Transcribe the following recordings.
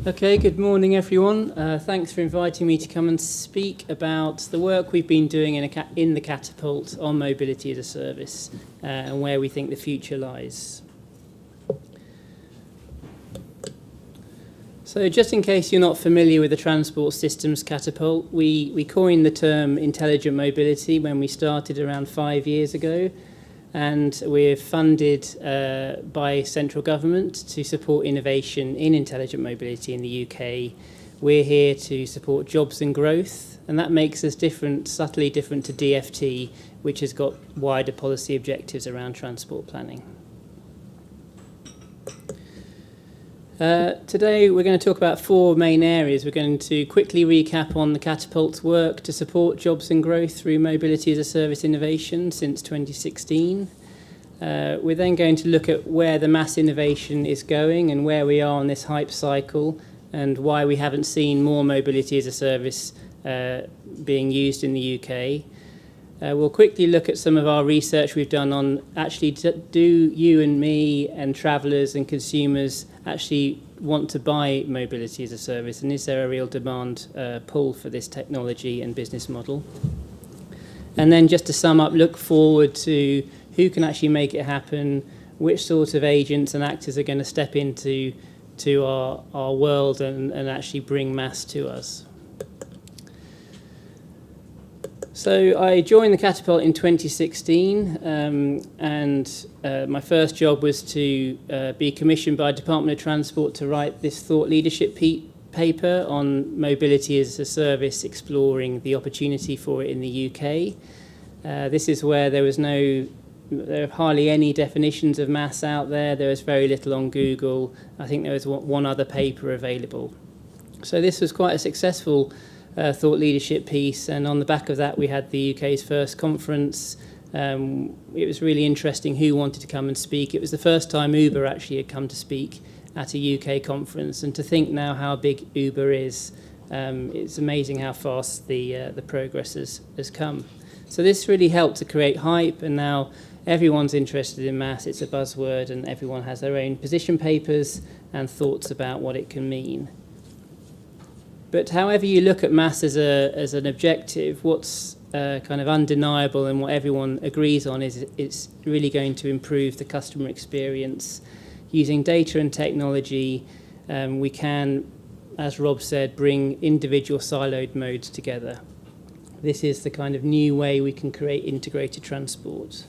Okay, good morning everyone. Thanks for inviting me to come and speak about the work we've been doing in the Catapult on mobility as a service and where we think the future lies. So just in case you're not familiar with the Transport Systems Catapult, we coined the term intelligent mobility when we started around 5 years ago. And we're funded by central government to support innovation in intelligent mobility in the UK. We're here to support jobs and growth, and that makes us different, subtly different to DFT, which has got wider policy objectives around transport planning. Today we're going to talk about four main areas. We're going to quickly recap on the Catapult's work to support jobs and growth through mobility as a service innovation since 2016. We're then going to look at where the mass innovation is going and where we are on this hype cycle and why we haven't seen more mobility as a service being used in the UK. We'll quickly look at some of our research we've done on actually do you and me and travellers and consumers actually want to buy mobility as a service, and is there a real demand pull for this technology and business model? And then just to sum up, look forward to who can actually make it happen, which sort of agents and actors are going to step into our world and actually bring mass to us. So I joined the Catapult in 2016, and my first job was to be commissioned by Department of Transport to write this thought leadership paper on mobility as a service, exploring the opportunity for it in the UK. This is where there are hardly any definitions of mass out there. There was very little on Google. I think there was one other paper available. So this was quite a successful thought leadership piece, and on the back of that we had the UK's first conference. It was really interesting who wanted to come and speak. It was the first time Uber actually had come to speak at a UK conference, and to think now how big Uber is, it's amazing how fast the progress has come. So this really helped to create hype, and now everyone's interested in mass. It's a buzzword, and everyone has their own position papers and thoughts about what it can mean. But however you look at mass as an objective, what's kind of undeniable and what everyone agrees on is it's really going to improve the customer experience. Using data and technology, we can, as Rob said, bring individual siloed modes together. This is the kind of new way we can create integrated transport.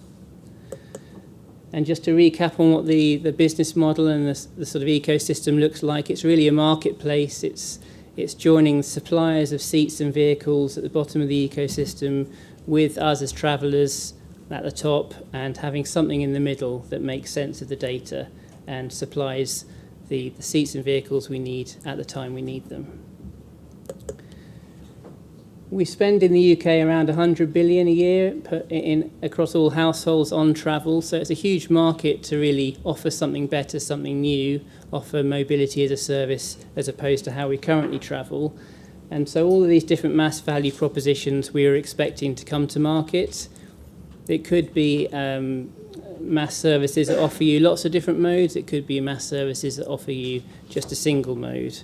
And just to recap on what the business model and the sort of ecosystem looks like, it's really a marketplace. It's joining suppliers of seats and vehicles at the bottom of the ecosystem with us as travellers at the top, and having something in the middle that makes sense of the data and supplies the seats and vehicles we need at the time we need them. We spend in the UK around 100 billion a year across all households on travel, so it's a huge market to really offer something better, something new, offer mobility as a service as opposed to how we currently travel. And so all of these different mass value propositions we are expecting to come to market. It could be mass services that offer you lots of different modes. It could be mass services that offer you just a single mode.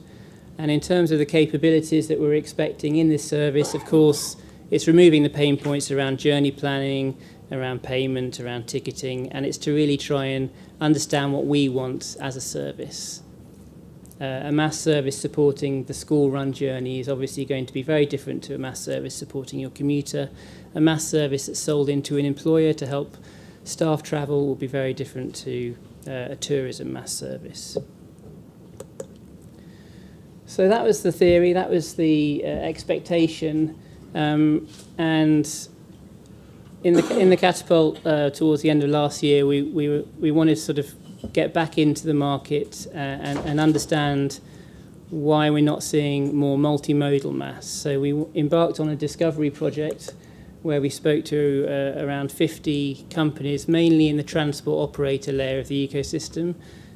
And in terms of the capabilities that we're expecting in this service, of course, it's removing the pain points around journey planning, around payment, around ticketing, and it's to really try and understand what we want as a service. A mass service supporting the school-run journey is obviously going to be very different to a mass service supporting your commuter. A mass service that's sold into an employer to help staff travel will be very different to a tourism mass service. So that was the theory, that was the expectation, and in the Catapult towards the end of last year, we wanted to sort of get back into the market and understand why we're not seeing more multimodal mass. So we embarked on a discovery project where we spoke to around 50 companies, mainly in the transport operator layer of the ecosystem,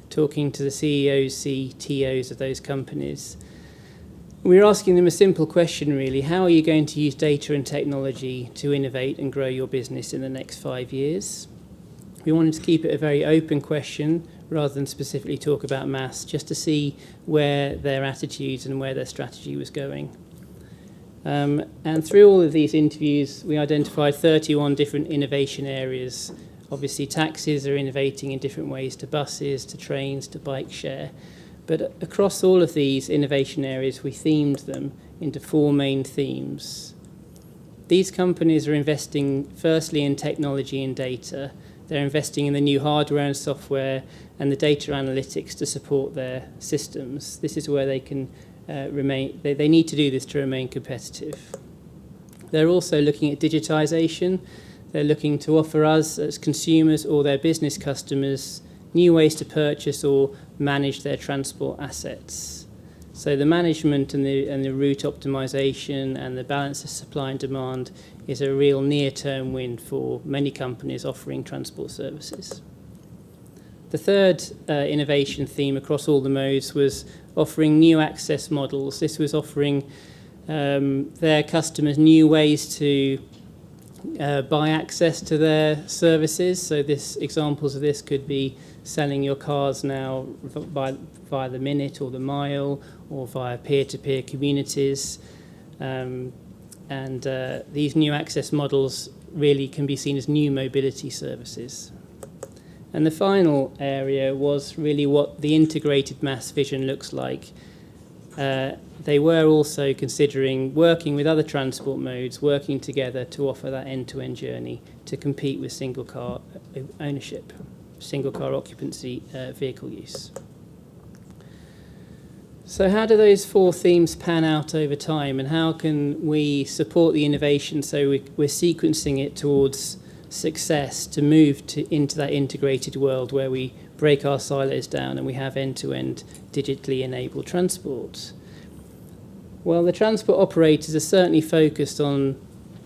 talking to the CEOs, CTOs of those companies. We were asking them a simple question, really. How are you going to use data and technology to innovate and grow your business in the next 5 years? We wanted to keep it a very open question. rather than specifically talk about mass, just to see where their attitudes and where their strategy was going. And through all of these interviews, we identified 31 different innovation areas. Obviously, taxis are innovating in different ways, to buses, to trains, to bike share. But across all of these innovation areas, we themed them into 4 main themes. These companies are investing firstly in technology and data. They're investing in the new hardware and software and the data analytics to support their systems. This is where they can they need to do this to remain competitive. They're also looking at digitization. They're looking to offer us as consumers or their business customers new ways to purchase or manage their transport assets. So the management and the route optimization and the balance of supply and demand is a real near-term win for many companies offering transport services. The third innovation theme across all the modes was offering new access models. This was offering their customers new ways to buy access to their services. So examples of this could be selling your cars now via the minute or the mile, or via peer-to-peer communities. These new access models really can be seen as new mobility services. And the final area was really what the integrated mass vision looks like. They were also considering working with other transport modes, working together to offer that end-to-end journey to compete with single car ownership, single car occupancy vehicle use. So how do those 4 themes pan out over time, and how can we support the innovation so we're sequencing it towards success to move into that integrated world where we break our silos down and we have end-to-end digitally enabled transport? Well, the transport operators are certainly focused on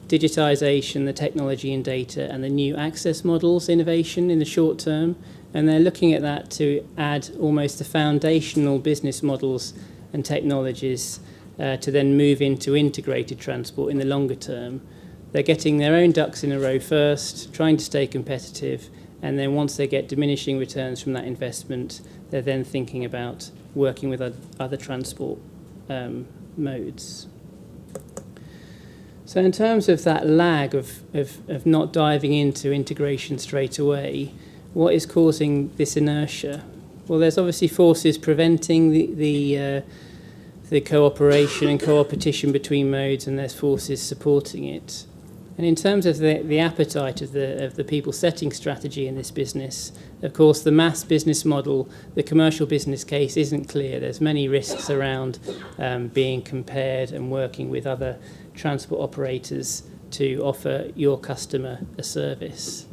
digitization, the technology and data, and the new access models innovation in the short term, and they're looking at that to add almost the foundational business models and technologies to then move into integrated transport in the longer term. They're getting their own ducks in a row first, trying to stay competitive, and then once they get diminishing returns from that investment, they're then thinking about working with other transport modes. So in terms of that lag of not diving into integration straight away, what is causing this inertia? Well, there's obviously forces preventing the cooperation and co-opetition between modes, and there's forces supporting it. And in terms of the appetite of the people setting strategy in this business, of course, the mass business model, the commercial business case isn't clear. There's many risks around being compared and working with other transport operators to offer your customer a service.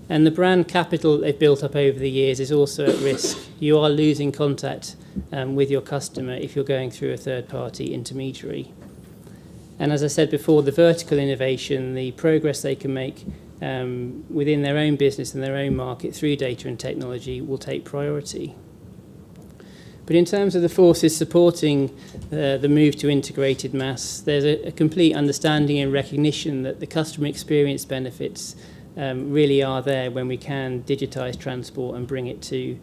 And the brand capital they've built up over the years is also at risk. You are losing contact with your customer if you're going through a third-party intermediary. And as I said before, the vertical innovation, the progress they can make within their own business and their own market through data and technology will take priority. But in terms of the forces supporting the move to integrated mass, there's a complete understanding and recognition that the customer experience benefits really are there when we can digitize transport and bring it to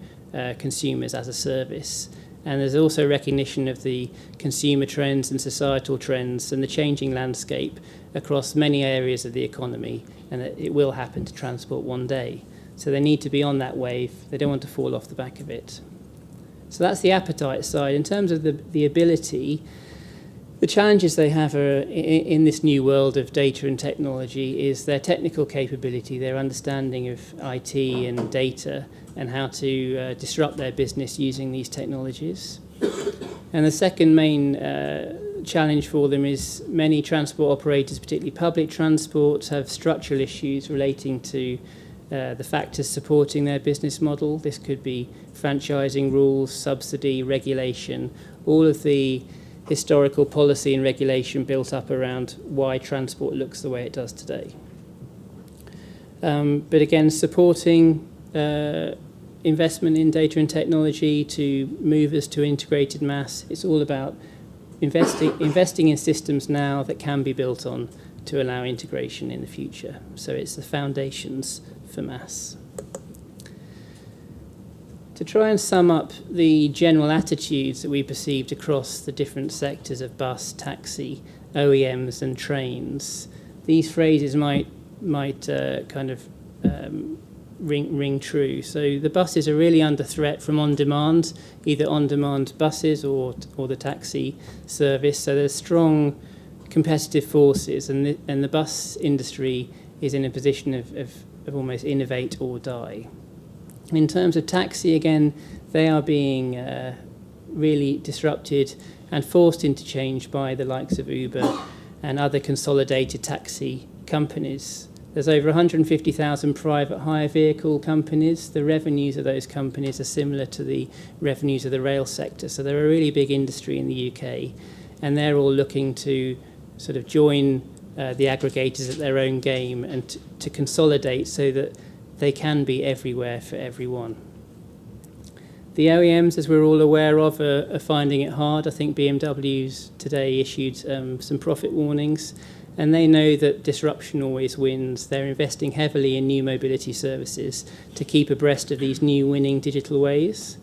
consumers as a service. And there's also recognition of the consumer trends and societal trends and the changing landscape across many areas of the economy, and that it will happen to transport one day. So they need to be on that wave. They don't want to fall off the back of it. So that's the appetite side. In terms of the ability, the challenges they have are in this new world of data and technology is their technical capability, their understanding of IT and data, and how to disrupt their business using these technologies. And the second main challenge for them is many transport operators, particularly public transport, have structural issues relating to the factors supporting their business model. This could be franchising rules, subsidy, regulation, all of the historical policy and regulation built up around why transport looks the way it does today. But again, supporting investment in data and technology to move us to integrated mass, it's all about investing in systems now that can be built on to allow integration in the future. So it's the foundations for mass. To try and sum up the general attitudes that we perceived across the different sectors of bus, taxi, OEMs and trains, these phrases might kind of ring true. So the buses are really under threat from on-demand, either on-demand buses or the taxi service. So there's strong competitive forces, and the bus industry is in a position of almost innovate or die. In terms of taxi, again, they are being really disrupted and forced into change by the likes of Uber and other consolidated taxi companies. There's over 150,000 private hire vehicle companies. The revenues of those companies are similar to the revenues of the rail sector. So they're a really big industry in the UK, and they're all looking to sort of join the aggregators at their own game and to consolidate so that they can be everywhere for everyone. The OEMs, as we're all aware of, are finding it hard. I think BMW's today issued some profit warnings, and they know that disruption always wins. They're investing heavily in new mobility services to keep abreast of these new winning digital ways.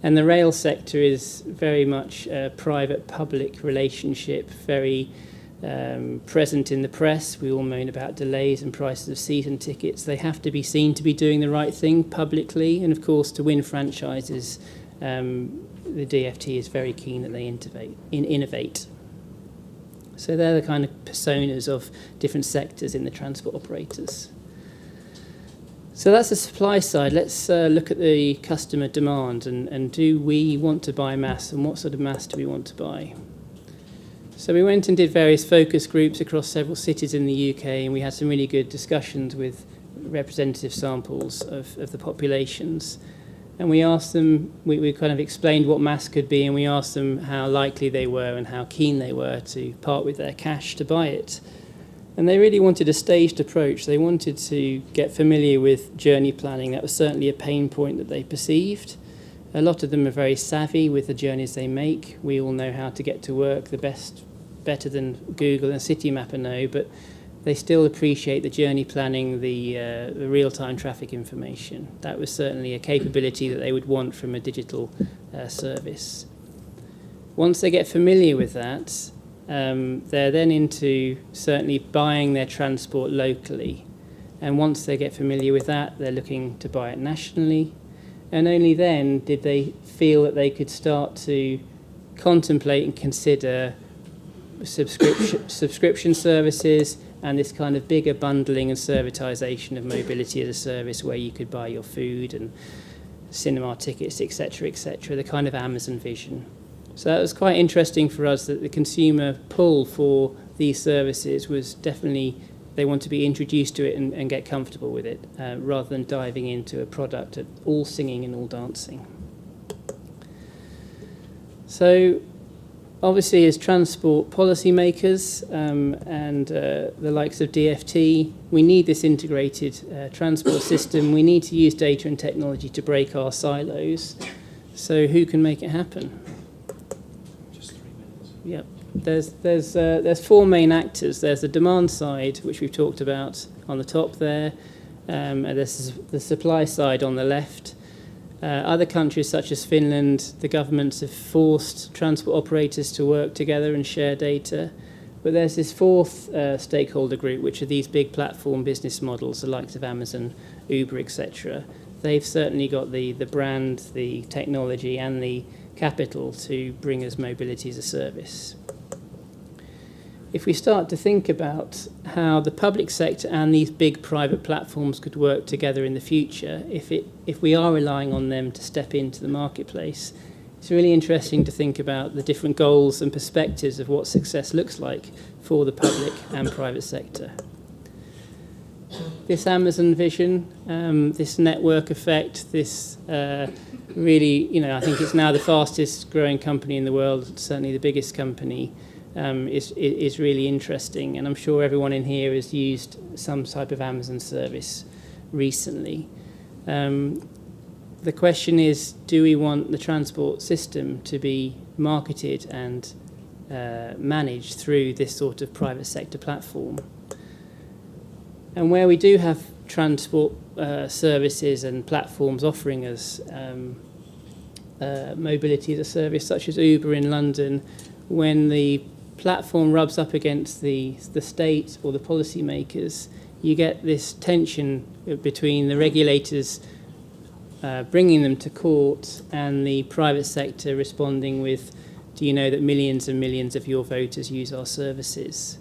And the rail sector is very much a private-public relationship, very present in the press. We all moan about delays and prices of season tickets. They have to be seen to be doing the right thing publicly, and of course to win franchises, the DfT is very keen that they innovate. So they're the kind of personas of different sectors in the transport operators. So that's the supply side. Let's look at the customer demand, and do we want to buy mass, and what sort of mass do we want to buy? So we went and did various focus groups across several cities in the UK, and we had some really good discussions with representative samples of the populations. And we asked them, we kind of explained what mass could be, and we asked them how likely they were and how keen they were to part with their cash to buy it. And they really wanted a staged approach. They wanted to get familiar with journey planning. That was certainly a pain point that they perceived. A lot of them are very savvy with the journeys they make. We all know how to get to work better than Google and Citymapper know, but they still appreciate the journey planning, the real-time traffic information. That was certainly a capability that they would want from a digital service. Once they get familiar with that, they're then into certainly buying their transport locally. And once they get familiar with that, they're looking to buy it nationally. And only then did they feel that they could start to contemplate and consider subscription services and this kind of bigger bundling and servitisation of mobility as a service, where you could buy your food and cinema tickets, etc., the kind of Amazon vision. So that was quite interesting for us, that the consumer pull for these services was definitely, they want to be introduced to it and get comfortable with it, rather than diving into a product of all singing and all dancing. So obviously, as transport policymakers and the likes of DfT, we need this integrated transport system. We need to use data and technology to break our silos. So who can make it happen? Just 3 minutes. Yep. There's four main actors. There's the demand side, which we've talked about on the top there. And there's the supply side on the left. Other countries such as Finland, the governments have forced transport operators to work together and share data. But there's this fourth stakeholder group, which are these big platform business models, the likes of Amazon, Uber, etc. They've certainly got the brand, the technology, and the capital to bring us mobility as a service. If we start to think about how the public sector and these big private platforms could work together in the future, if we are relying on them to step into the marketplace, it's really interesting to think about the different goals and perspectives of what success looks like for the public and private sector. This Amazon vision, this network effect, this really, I think it's now the fastest growing company in the world, certainly the biggest company, is really interesting, and I'm sure everyone in here has used some type of Amazon service recently. The question is, do we want the transport system to be marketed and managed through this sort of private sector platform? And where we do have transport services and platforms offering us mobility as a service, such as Uber in London, when the platform rubs up against the state or the policymakers, you get this tension between the regulators bringing them to court and the private sector responding with, do you know that millions and millions of your voters use our services?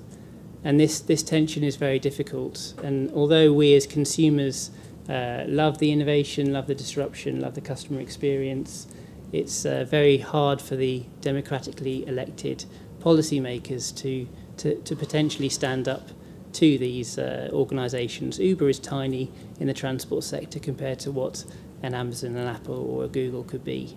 And this tension is very difficult. And although we as consumers love the innovation, love the disruption, love the customer experience, it's very hard for the democratically elected policymakers to potentially stand up to these organisations. Uber is tiny in the transport sector compared to what an Amazon, an Apple or a Google could be.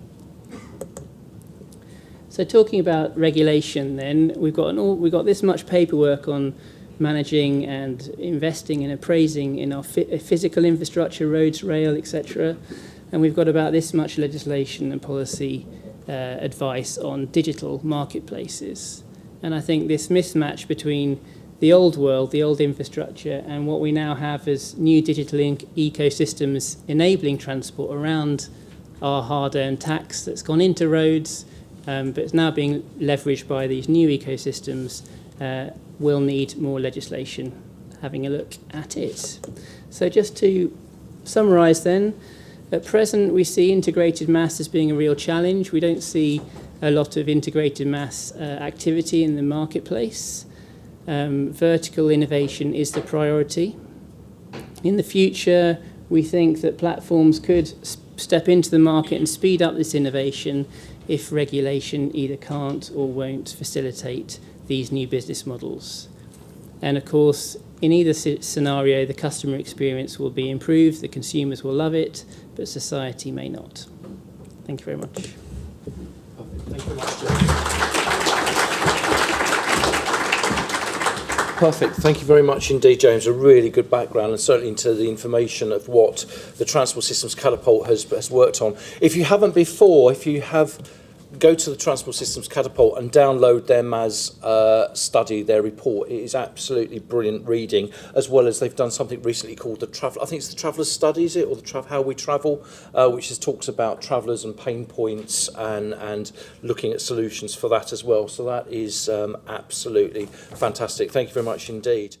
So talking about regulation then, we've got this much paperwork on managing and investing and appraising in our physical infrastructure, roads, rail, etc. And we've got about this much legislation and policy advice on digital marketplaces. And I think this mismatch between the old world, the old infrastructure, and what we now have as new digital ecosystems enabling transport around our hard-earned tax that's gone into roads, but it's now being leveraged by these new ecosystems, will need more legislation. Having a look at it. So just to summarise then, at present we see integrated mass as being a real challenge. We don't see a lot of integrated mass activity in the marketplace. Vertical innovation is the priority. In the future, we think that platforms could step into the market and speed up this innovation if regulation either can't or won't facilitate these new business models. And of course, in either scenario, the customer experience will be improved, the consumers will love it, but society may not. Thank you very much. Thank you very much, James. Perfect. Thank you very much indeed, James. A really good background and certainly into the information of what the Transport Systems Catapult has worked on. If you haven't before, go to the Transport Systems Catapult and download their MAS study, their report. It is absolutely brilliant reading, as well as they've done something recently called the Travel. I think it's the Traveller's Study, is it, or the How We Travel, which talks about travellers and pain points and looking at solutions for that as well. So that is absolutely fantastic. Thank you very much indeed.